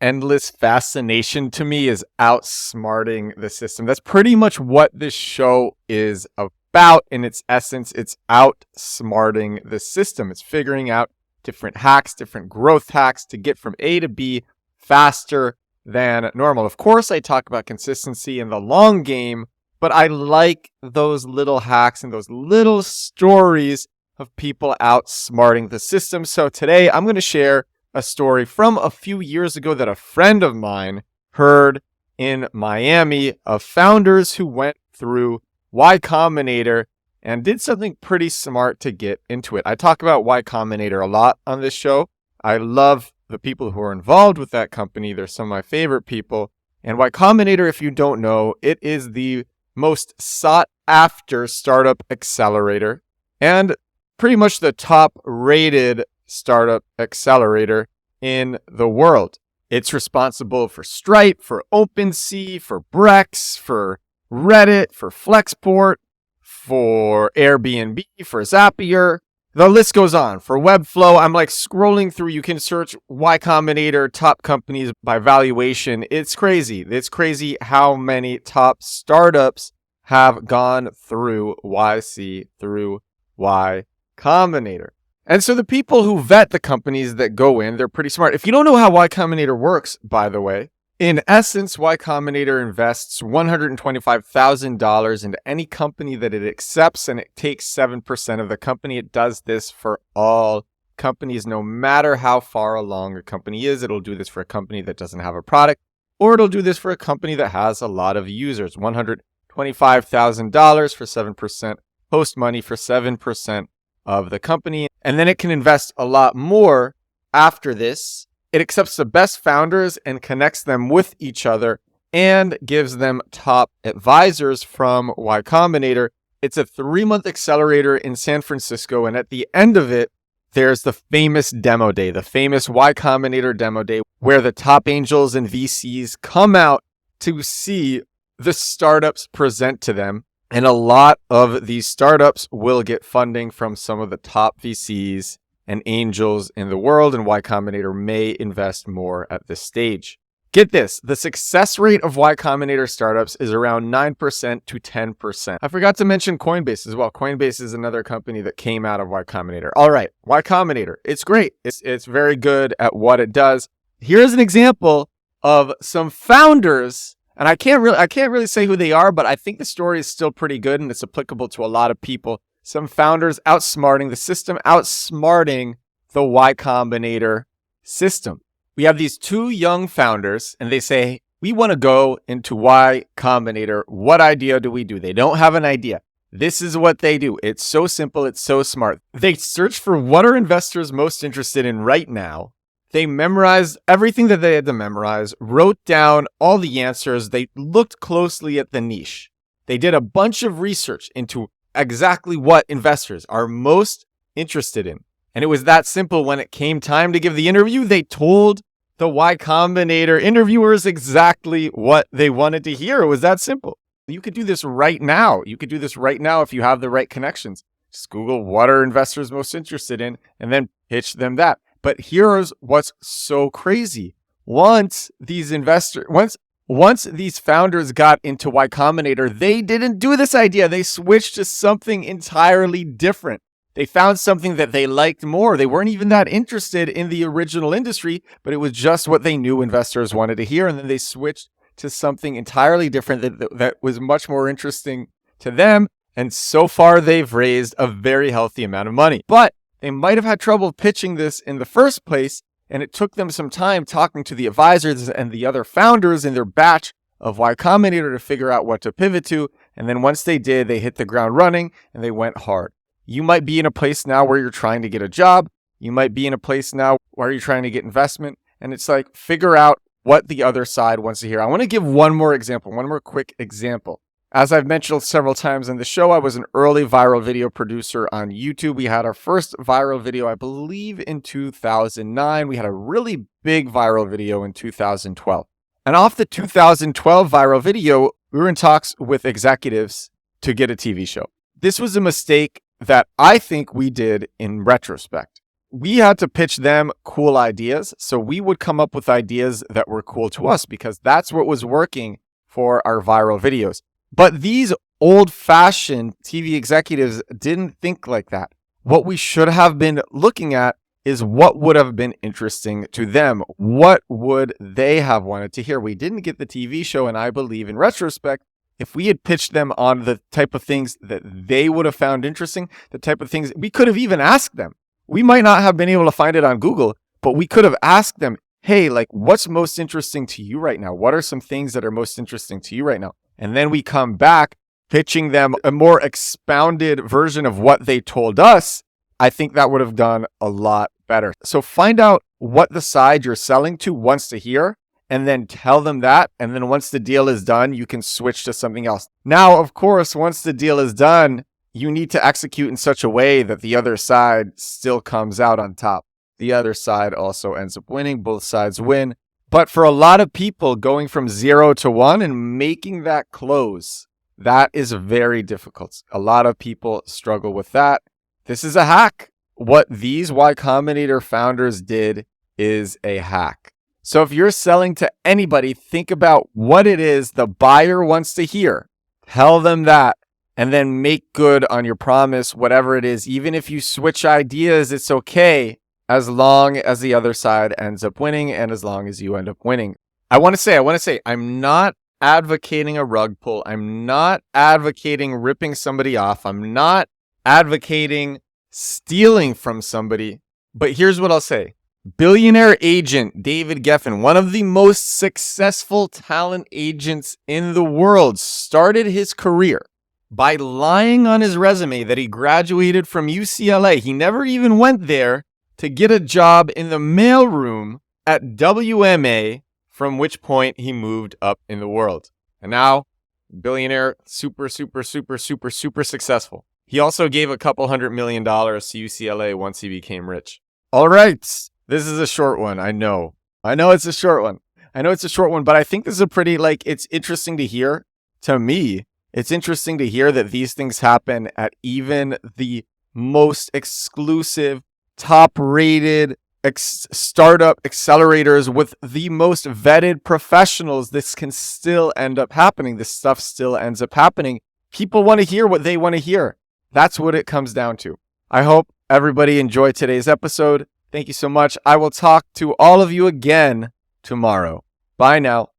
endless fascination to me is outsmarting the system. That's pretty much what this show is about in its essence. It's outsmarting the system. It's figuring out different hacks, different growth hacks to get from A to B faster than normal. Of course, I talk about consistency in the long game, but I like those little hacks and those little stories of people outsmarting the system. So today I'm going to share a story from a few years ago that a friend of mine heard in Miami of founders who went through Y Combinator and did something pretty smart to get into it. I talk about Y Combinator a lot on this show. I love the people who are involved with that company. They're some of my favorite people. And Y Combinator, if you don't know, it is the most sought after startup accelerator and pretty much the top rated startup accelerator in the world. It's responsible for Stripe, for OpenSea, for Brex, for Reddit, for Flexport, for Airbnb, for Zapier. The list goes on. For Webflow, I'm like scrolling through. You can search Y Combinator top companies by valuation. It's crazy. It's crazy how many top startups have gone through YC, through Y Combinator. And so the people who vet the companies that go in, they're pretty smart. If you don't know how Y Combinator works, by the way, in essence, Y Combinator invests $125,000 into any company that it accepts, and it takes 7% of the company. It does this for all companies, no matter how far along a company is. It'll do this for a company that doesn't have a product, or it'll do this for a company that has a lot of users. $125,000 for 7%, post money for 7% of the company. And then it can invest a lot more after this. It accepts the best founders and connects them with each other and gives them top advisors from Y Combinator. It's a 3-month accelerator in San Francisco. And at the end of it, there's the famous demo day, the famous Y Combinator demo day, where the top angels and VCs come out to see the startups present to them. And a lot of these startups will get funding from some of the top VCs and angels in the world, and Y Combinator may invest more at this stage. Get this, the success rate of Y Combinator startups is around 9% to 10%. I forgot to mention Coinbase as well. Coinbase is another company that came out of Y Combinator. All right, Y Combinator, it's great. It's very good at what it does. Here's an example of some founders, and I can't really say who they are, but I think the story is still pretty good and it's applicable to a lot of people. Some founders outsmarting the system, outsmarting the Y Combinator system. We have these two young founders and they say, we want to go into Y Combinator. What idea do we do? They don't have an idea. This is what they do. It's so simple. It's so smart. They search for what are investors most interested in right now. They memorized everything that they had to memorize, wrote down all the answers. They looked closely at the niche. They did a bunch of research into exactly what investors are most interested in. And it was that simple. When it came time to give the interview, they told the Y Combinator interviewers exactly what they wanted to hear. It was that simple. You could do this right now. You could do this right now if you have the right connections. Just Google what are investors most interested in and then pitch them that. But here's what's so crazy. Once these founders got into Y Combinator, they didn't do this idea. They switched to something entirely different. They found something that they liked more. They weren't even that interested in the original industry, but it was just what they knew investors wanted to hear. And then they switched to something entirely different that was much more interesting to them. And so far, they've raised a very healthy amount of money. But they might have had trouble pitching this in the first place, and it took them some time talking to the advisors and the other founders in their batch of Y Combinator to figure out what to pivot to. And then once they did, they hit the ground running and they went hard. You might be in a place now where you're trying to get a job. You might be in a place now where you're trying to get investment. And it's like, figure out what the other side wants to hear. I want to give one more quick example. As I've mentioned several times in the show, I was an early viral video producer on YouTube. We had our first viral video, I believe, in 2009. We had a really big viral video in 2012. And off the 2012 viral video, we were in talks with executives to get a TV show. This was a mistake that I think we did in retrospect. we had to pitch them cool ideas. So we would come up with ideas that were cool to us because that's what was working for our viral videos. But these old-fashioned TV executives didn't think like that. What we should have been looking at is what would have been interesting to them. What would they have wanted to hear? We didn't get the TV show, and I believe in retrospect, if we had pitched them on the type of things that they would have found interesting, the type of things we could have even asked them. We might not have been able to find it on Google, but we could have asked them, hey, like, what's most interesting to you right now? What are some things that are most interesting to you right now? And then we come back pitching them a more expounded version of what they told us. I think that would have done a lot better. So find out what the side you're selling to wants to hear, and then tell them that. And then once the deal is done, you can switch to something else. Now, of course, once the deal is done, you need to execute in such a way that the other side still comes out on top. The other side also ends up winning. Both sides win. But for a lot of people, going from 0 to 1 and making that close, that is very difficult. A lot of people struggle with that. This is a hack. What these Y Combinator founders did is a hack. So if you're selling to anybody, think about what it is the buyer wants to hear. Tell them that, and then make good on your promise, whatever it is. Even if you switch ideas, it's okay, as long as the other side ends up winning and as long as you end up winning. I want to say, I'm not advocating a rug pull. I'm not advocating ripping somebody off. I'm not advocating stealing from somebody. But here's what I'll say. Billionaire agent David Geffen, one of the most successful talent agents in the world, started his career by lying on his resume that he graduated from UCLA. He never even went there to get a job in the mailroom at WMA, from which point he moved up in the world. And now, billionaire, super successful. He also gave a couple $100 million to UCLA once he became rich. All right. This is a short one. I know it's a short one. But I think this is a pretty, it's interesting to hear. To me, it's interesting to hear that these things happen at even the most exclusive, top-rated startup accelerators with the most vetted professionals. This can still end up happening. This stuff still ends up happening. People want to hear what they want to hear. That's what it comes down to. I hope everybody enjoyed today's episode. Thank you so much. I will talk to all of you again tomorrow. Bye now.